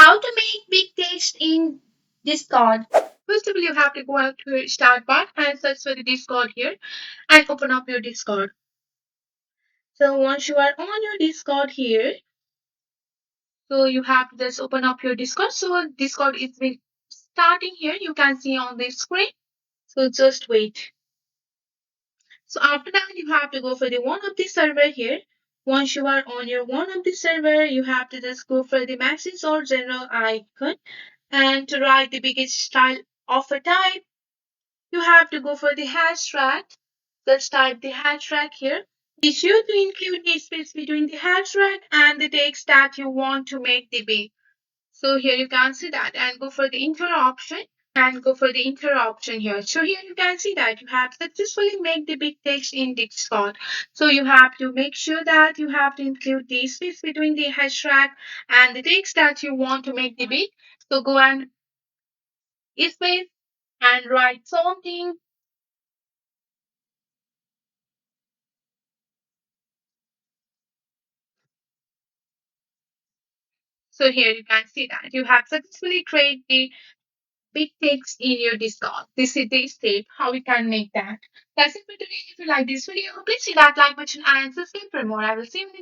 How to make big text in Discord. First of all, you have to go out to your start bar and search for the Discord here and open up your Discord. So once you are on your Discord here, so you have to just open up your Discord. So Discord is been starting here. You can see on the screen. So just wait. So after that, you have to go for the one of the server here. Once you are on your one of the server, you have to just go for the message or general icon. And to write the biggest style of a type, you have to go for the hashtag. Just type the hashtag here. Be sure to include the space between the hashtag and the text that you want to make the big. So here you can see that and go for the enter option and go for the enter option here. So here you can see that you have successfully made the big text in Discord. So you have to make sure that you have to include the space between the hashtag and the text that you want to make the big. So go and space and write something. So here you can see that you have successfully created the big text in your Discord. This is the step how we can make that. That's it for today. If you like this video, please hit that like button and subscribe for more. I will see you in the